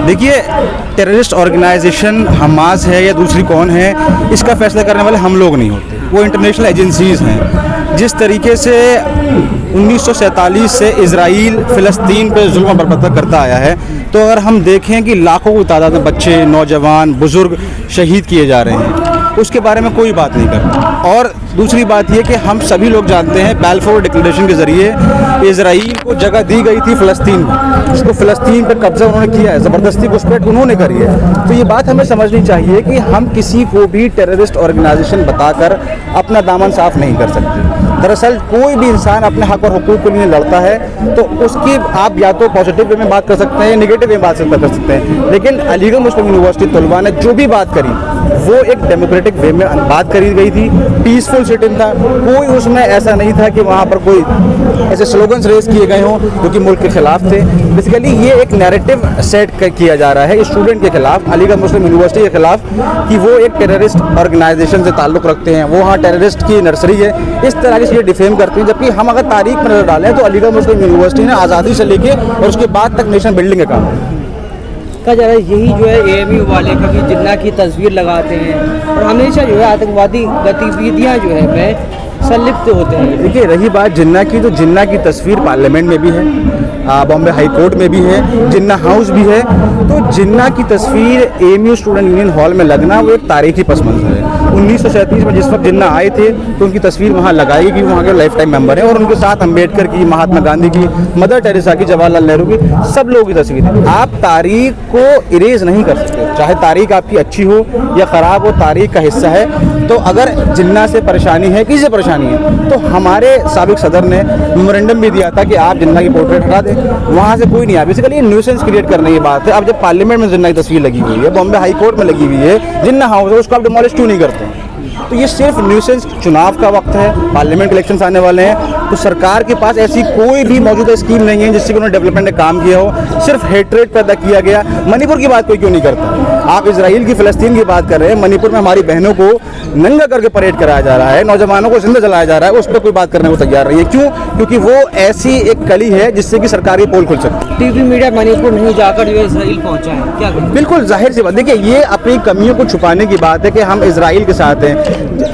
देखिए, terrorist organisation Hamas है या दूसरी कौन है, इसका फैसला करने वाले हम लोग नहीं होते, वो इंटरनेशनल एजेंसीज़ हैं। जिस तरीके से 1947 से इजराइल फ़लस्तीन पे जुल्म बरपा करता आया है, तो अगर हम देखें कि लाखों की तादाद में बच्चे, नौजवान, बुज़ुर्ग शहीद किए जा रहे हैं, उसके बारे में कोई बात नहीं करता। और दूसरी बात यह कि हम सभी लोग जानते हैं बैलफोर डिक्लेरेशन के ज़रिए इजराइल को जगह दी गई थी फ़लस्तीन में, जिसको फ़लस्तीन पर कब्ज़ा उन्होंने किया है, ज़बरदस्ती घुसपैठ उन्होंने करी है। तो ये बात हमें समझनी चाहिए कि हम किसी को भी टेररिस्ट ऑर्गेनाइजेशन बताकर अपना दामन साफ़ नहीं कर सकते। दरअसल कोई भी इंसान अपने हक़ और हुकूक़ के लिए लड़ता है तो उसकी आप या तो पॉजिटिव वे में बात कर सकते हैं या नेगेटिव वे में बात कर सकते हैं, लेकिन अलीगढ़ मुस्लिम यूनिवर्सिटी तलबा ने जो भी बात करी वो एक डेमोक्रेटिक वे में बात करी गई थी, पीसफुल सिटिंग था। कोई उसमें ऐसा नहीं था कि वहाँ पर कोई ऐसे स्लोगन्स रेस किए गए हों जो कि मुल्क के ख़िलाफ़ थे। बेसिकली ये एक नैरेटिव सेट किया जा रहा है स्टूडेंट के ख़िलाफ़, अलीगढ़ मुस्लिम यूनिवर्सिटी के ख़िलाफ़, कि वो एक टेररिस्ट ऑर्गेनाइजेशन से ताल्लुक़ रखते हैं, वो वहाँ टेररिस्ट की नर्सरी है, इस तरह की चीज़ें डिफेम करती हैं। जबकि हम अगर तारीख पर नज़र डालें तो अलीगढ़ मुस्लिम यूनिवर्सिटी ने आज़ादी से लेके और उसके बाद तक नेशन बिल्डिंग का काम कहा जा रहा है यही जो है AMU वाले कभी जिन्ना की तस्वीर लगाते हैं और हमेशा जो है आतंकवादी गतिविधियां जो है में संलिप्त होते हैं। देखिए, रही बात जिन्ना की, तो जिन्ना की तस्वीर पार्लियामेंट में भी है, बॉम्बे हाई कोर्ट में भी है, जिन्ना हाउस भी है। तो जिन्ना की तस्वीर AMU स्टूडेंट यूनियन हॉल में लगना वो एक तारीखी पस मंज़र है। 1937 में जिस वक्त जिन्ना आए थे तो उनकी तस्वीर वहाँ लगाई गई, वहाँ के लाइफ टाइम मेंबर हैं, और उनके साथ अम्बेडकर की, महात्मा गांधी की, मदर टेरेसा की, जवाहरलाल नेहरू की, सब लोगों की तस्वीर है। आप तारीख को इरेज नहीं कर सकते, चाहे तारीख आपकी अच्छी हो या ख़राब हो, तारीख का हिस्सा है। तो अगर जिन्ना से परेशानी है, किसी से परेशानी है, तो हमारे साबिक सदर ने मेमोरेंडम भी दिया था कि आप जिन्ना की पोर्ट्रेट हटा दें, वहाँ से कोई नहीं आया। बेसिकली ये न्यूसेंस क्रिएट करने की बात है। अब जब पार्लियामेंट में जिन्ना की तस्वीर लगी हुई है, बॉम्बे हाई कोर्ट में लगी हुई है, जिन्ना हाउस है, उसको आप डिमोलिश क्यों नहीं करते? तो ये सिर्फ न्यूसेंस, चुनाव का वक्त है, पार्लियामेंट इलेक्शंस आने वाले हैं, तो सरकार के पास ऐसी कोई भी मौजूदा स्कीम नहीं है जिससे उन्होंने डेवलपमेंट में काम किया हो। सिर्फ हेट्रेड पैदा किया गया। मणिपुर की बात कोई क्यों नहीं करता? आप इजराइल की, फ़लस्तीन की बात कर रहे हैं, मणिपुर में हमारी बहनों को नंगा करके परेड कराया जा रहा है, नौजवानों को जिंदा जलाया जा रहा है, उस पर कोई बात करने को तैयार नहीं है। क्यों? क्योंकि वो ऐसी एक कली है जिससे कि सरकारी पोल खुल सकती है। टीवी मीडिया मणिपुर नहीं जाकर जो इजराइल पहुंचा है, क्या बिल्कुल जाहिर सी बात। देखिए, ये अपनी कमियों को छुपाने की बात है कि हम इजराइल के साथ हैं।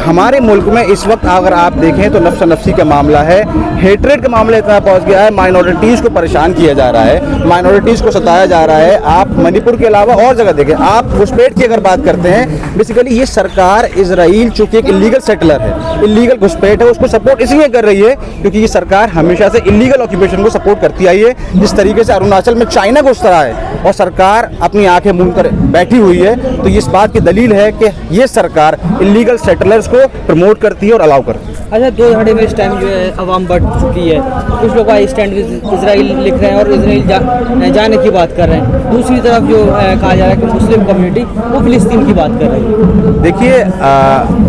हमारे मुल्क में इस वक्त अगर आप देखें तो नफ्स नफ्सी का मामला है, हेट्रेड का मामला इतना पहुंच गया है, माइनॉरिटीज़ को परेशान किया जा रहा है, माइनॉरिटीज़ को सताया जा रहा है। आप मणिपुर के अलावा और जगह देखें, आप घुसपैठ की अगर बात करते हैं, बेसिकली ये सरकार इजराइल चूँकि एक इलीगल सेटलर है, इलीगल घुसपैठ है, उसको सपोर्ट इसलिए कर रही है क्योंकि ये सरकार हमेशा से इलीगल ऑक्यूपेशन को सपोर्ट करती आई है। जिस तरीके से अरुणाचल में चाइना घुस रहा है और सरकार अपनी आंखें मूंद कर बैठी हुई है, तो इस बात की दलील है कि ये सरकार इलीगल सेटलर्स को प्रमोट करती है और अलाउ करती है। अच्छा, दो धड़े में इस टाइम जो है अवाम बढ़ चुकी है, कुछ लोग आई स्टैंड इजराइल लिख रहे हैं और इजराइल जाने की बात कर रहे हैं, दूसरी तरफ जो कहा जा रहा है कि मुस्लिम कम्युनिटी वो फ़लस्तीन की बात कर रही है। देखिए,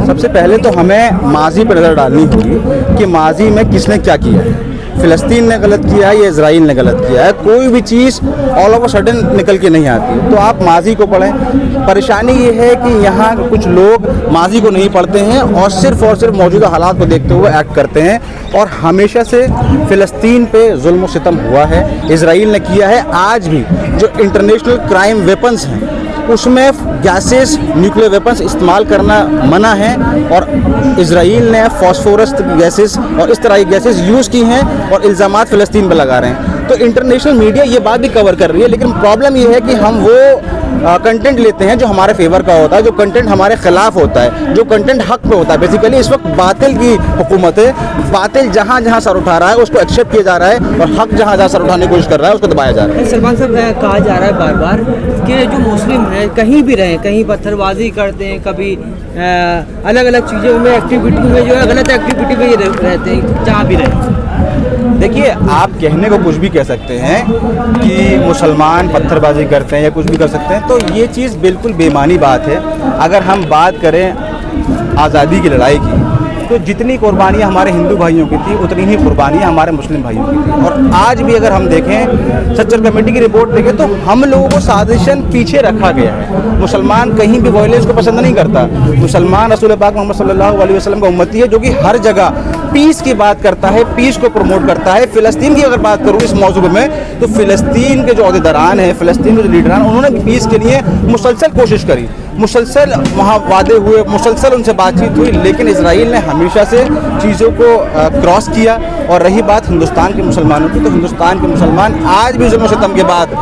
सबसे पहले तो हमें माजी पर नज़र डालनी होगी कि माजी में किसने क्या किया है। फ़लस्तीन ने गलत किया है या इजराइल ने गलत किया है? कोई भी चीज़ ऑल ऑफ अ सडन निकल के नहीं आती, तो आप माजी को पढ़ें। परेशानी ये है कि यहाँ कुछ लोग माजी को नहीं पढ़ते हैं और सिर्फ मौजूदा हालात को देखते हुए एक्ट करते हैं, और हमेशा से फ़लस्तीन पे जुल्म सितम हुआ है, इजराइल ने किया है। आज भी जो इंटरनेशनल क्राइम वेपन्स हैं उसमें गैसेस, न्यूक्लियर वेपन्स इस्तेमाल करना मना है, और इजराइल ने फॉस्फोरस गैसेस और इस तरह की गैसेस यूज़ की हैं और इल्ज़ामात फ़लस्तीन पर लगा रहे हैं। तो इंटरनेशनल मीडिया ये बात भी कवर कर रही है, लेकिन प्रॉब्लम ये है कि हम वो कंटेंट लेते हैं जो हमारे फेवर का होता है, जो कंटेंट हमारे खिलाफ होता है, जो कंटेंट हक पे होता है। बेसिकली इस वक्त बातिल की हुकूमत है, बातिल जहाँ जहाँ सर उठा रहा है उसको एक्सेप्ट किया जा रहा है, और हक जहाँ जहाँ सर उठाने की कोशिश कर रहा है उसको दबाया जा रहा है। सलमान साहब, कहा जा रहा है बार बार कि जो मुस्लिम हैं कहीं भी रहें, कहीं पत्थरबाजी करते हैं, कभी अलग अलग चीज़ों में एक्टिविटी में जो है गलत एक्टिविटी में ही रहते हैं, जहाँ भी रहें। देखिए, आप कहने को कुछ भी कह सकते हैं कि मुसलमान पत्थरबाजी करते हैं या कुछ भी कर सकते हैं, तो ये चीज़ बिल्कुल बेमानी बात है। अगर हम बात करें आज़ादी की लड़ाई की, तो जितनी कुर्बानियाँ हमारे हिंदू भाइयों की थी उतनी ही कुर्बानियाँ हमारे मुस्लिम भाइयों की थी। और आज भी अगर हम देखें, सच्चर कमेटी की रिपोर्ट देखें, तो हम लोगों को साजिशन पीछे रखा गया है। मुसलमान कहीं भी वायलेंस को पसंद नहीं करता। मुसलमान रसूल पाक मोहम्मद सल्लल्लाहु अलैहि वसल्लम का उम्मती है, जो कि हर जगह पीस की बात करता है, पीस को प्रमोट करता है। फ़िलिस्तीन की अगर बात करूँ इस मौजू में, तो फ़िलिस्तीन के जो अहदेदारान हैं, फ़िलिस्तीन के जो लीडरान, उन्होंने पीस के लिए मुसलसल कोशिश करी, मुसलसल वहाँ वादे हुए, मुसलसल उनसे बातचीत हुई, लेकिन इजराइल ने हमेशा से चीज़ों को क्रॉस किया। और रही बात हिंदुस्तान के मुसलमानों की, तो हिंदुस्तान के मुसलमान आज भी जुल्म सितम के बाद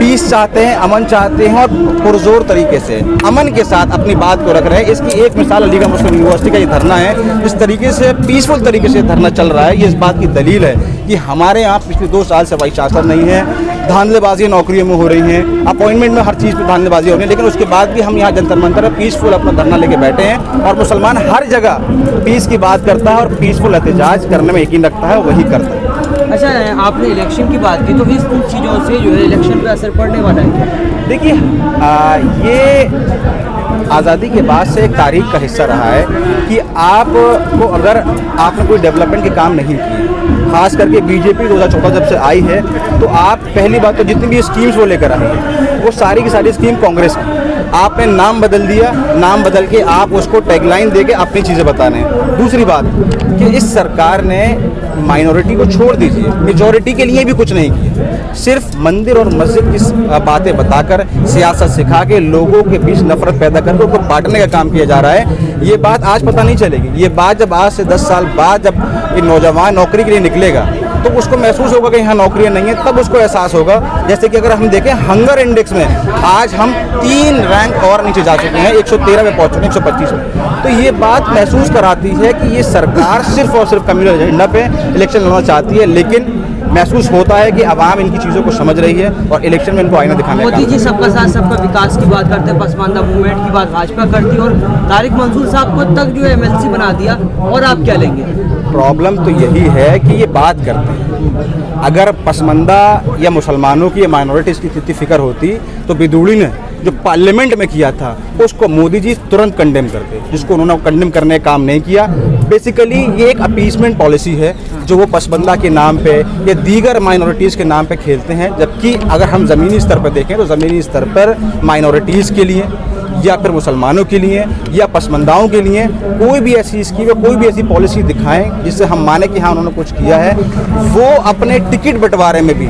पीस चाहते हैं, अमन चाहते हैं, और पुरजोर तरीके से अमन के साथ अपनी बात को रख रहे हैं। इसकी एक मिसाल अलीगढ़ मुस्लिम यूनिवर्सिटी का ये धरना है। इस तरीके से पीसफुल तरीके से धरना चल रहा है, ये इस बात की दलील है कि हमारे यहाँ पिछले 2 साल से वाइस चांसलर नहीं है, धांधलेबाजी नौकरियों में हो रही हैं, अपॉइंटमेंट में हर चीज़ पर धांधलेबाजी हो रही है, लेकिन उसके बाद भी हम यहाँ जंतर मंतर है पीसफुल अपना धरना लेके बैठे हैं। और मुसलमान हर जगह पीस की बात करता है और पीसफुल एहतजाज करने में यकीन रखता है, वही करता है। अच्छा, आपने इलेक्शन की बात की, तो इस चीज़ों से जो है इलेक्शन पे असर पड़ने वाला है? देखिए, ये आज़ादी के बाद से एक तारीख का हिस्सा रहा है कि आपको अगर आपने कोई डेवलपमेंट के काम नहीं किए, खास करके बीजेपी 2014 जब से आई है, तो आप पहली बात तो जितनी भी स्कीम्स वो लेकर आई है वो सारी की सारी स्कीम कांग्रेस की। आपने नाम बदल दिया, नाम बदल के आप उसको टैगलाइन दे के अपनी चीज़ें बताने। दूसरी बात कि इस सरकार ने माइनॉरिटी को छोड़ दीजिए, मेजॉरिटी के लिए भी कुछ नहीं किया, सिर्फ मंदिर और मस्जिद की बातें बताकर, सियासत सिखा के लोगों के बीच नफरत पैदा करके उनको बांटने का काम किया जा रहा है। ये बात आज पता नहीं चलेगी, ये बात जब आज से 10 साल बाद जब ये नौजवान नौकरी के लिए निकलेगा तो उसको महसूस होगा कि यहाँ नौकरियाँ नहीं हैं, तब उसको एहसास होगा। जैसे कि अगर हम देखें हंगर इंडेक्स में आज हम 3 रैंक और नीचे जा चुके हैं, 113 में पहुँच चुके हैं 125 में। तो ये बात महसूस कराती है कि ये सरकार सिर्फ और सिर्फ कम्युनल एजेंडा पे इलेक्शन लड़ना चाहती है, लेकिन महसूस होता है कि आवाम इनकी चीज़ों को समझ रही है और इलेक्शन में इनको आईना दिखाने का। मोदी जी सबका साथ सबका विकास की बात करते हैं, पसमानदा मूवमेंट की बात भाजपा करती है, और तारिक मंसूर साहब को तक जो है MLC बना दिया, और आप क्या लेंगे? प्रॉब्लम तो यही है कि ये बात करते हैं। अगर पसमानदा या मुसलमानों की या माइनॉरिटीज़ की इतनी फिक्र होती तो बिदुड़ी ने जो पार्लियामेंट में किया था उसको मोदी जी तुरंत कंडेम करते, जिसको उन्होंने कंडेम करने का काम नहीं किया। बेसिकली ये एक अपीसमेंट पॉलिसी है जो वो पसमानदा के नाम पे या दीगर माइनॉरिटीज़ के नाम पे खेलते हैं, जबकि अगर हम ज़मीनी स्तर पर देखें तो ज़मीनी स्तर पर माइनॉरिटीज़ के लिए या फिर मुसलमानों के लिए या पसमानदाओं के लिए कोई भी ऐसी स्कीम या कोई भी ऐसी पॉलिसी दिखाएं जिससे हम माने कि हाँ उन्होंने कुछ किया है, वो अपने टिकट बंटवारे में भी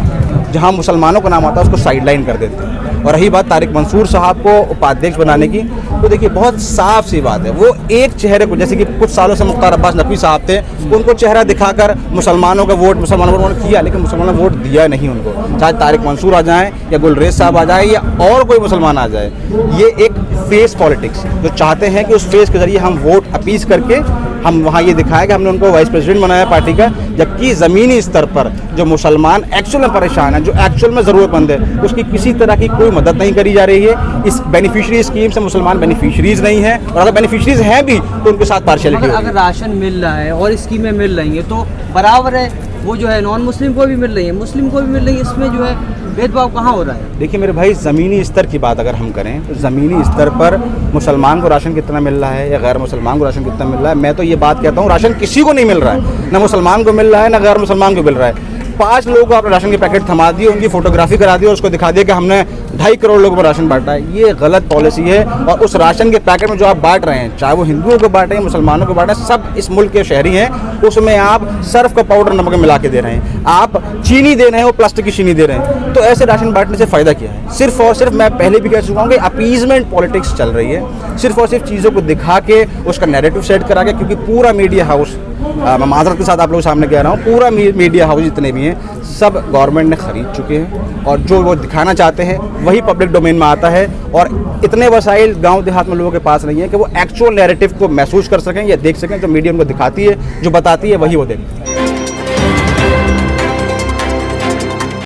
जहाँ मुसलमानों का नाम आता है उसको साइडलाइन कर देते हैं। और रही बात तारिक मंसूर साहब को उपाध्यक्ष बनाने की, तो देखिए बहुत साफ सी बात है, वो एक चेहरे को, जैसे कि कुछ सालों से मुख्तार अब्बास नकवी साहब थे, उनको चेहरा दिखाकर मुसलमानों का वोट मुसलमानों को उन्होंने किया, लेकिन मुसलमानों ने वोट दिया नहीं उनको। चाहे तारिक मंसूर आ जाएं या गुलरेज साहब आ जाए या और कोई मुसलमान आ जाए, ये एक फेस पॉलिटिक्स जो चाहते हैं कि उस फेस के जरिए हम वोट अपीस करके हम वहाँ ये दिखाया कि हमने उनको वाइस प्रेसिडेंट बनाया पार्टी का, जबकि ज़मीनी स्तर पर जो मुसलमान एक्चुअल में परेशान है, जो एक्चुअल में ज़रूरतमंद है, उसकी किसी तरह की कोई मदद नहीं करी जा रही है। इस बेनिफिशरी स्कीम से मुसलमान बेनिफिशरीज नहीं है, और अगर बेनिफिशरीज हैं भी तो उनके साथ पार्शियलिटी। अगर राशन मिल रहा है और स्कीमें मिल रही हैं तो बराबर है, वो जो है नॉन मुस्लिम को भी मिल रही है, मुस्लिम को भी मिल रही है, इसमें जो है भेदभाव कहाँ हो रहा है? देखिए मेरे भाई, ज़मीनी स्तर की बात अगर हम करें तो ज़मीनी स्तर पर मुसलमान को राशन कितना मिल रहा है या गैर मुसलमान को राशन कितना मिल रहा है, मैं तो ये बात कहता हूँ राशन किसी को नहीं मिल रहा है, ना मुसलमान को मिल रहा है ना गैर मुसलमान को मिल रहा है। 5 लोगों को आपने राशन के पैकेट थमा दिए, उनकी फोटोग्राफी करा दी और उसको दिखा दिया कि हमने 2.5 करोड़ लोगों को राशन बांटा है। ये गलत पॉलिसी है, और उस राशन के पैकेट में जो आप बांट रहे हैं, चाहे वो हिंदुओं को बांटें मुसलमानों को बांटें, सब इस मुल्क के शहरी हैं, उसमें आप सर्फ का पाउडर नमक मिला के दे रहे हैं, आप चीनी दे रहे हैं, वो प्लास्टिक की चीनी दे रहे हैं। तो ऐसे राशन बांटने से फ़ायदा क्या है? सिर्फ और सिर्फ, मैं पहले भी कह चुका हूँ कि अपीजमेंट पॉलिटिक्स चल रही है, सिर्फ और सिर्फ चीज़ों को दिखा के उसका नैरेटिव सेट करा के, क्योंकि पूरा मीडिया हाउस, मैं माजरत के साथ आप लोगों सामने कह रहा हूँ, पूरा मीडिया हाउस जितने भी हैं सब गवर्नमेंट ने ख़रीद चुके हैं, और जो वो दिखाना चाहते हैं वही पब्लिक डोमेन में आता है, और इतने वसाइल गांव देहात में लोगों के पास नहीं है कि वो एक्चुअल नैरेटिव को महसूस कर सकें या देख सकें। जो मीडिया उनको दिखाती है, जो बताती है, वही वो देखें।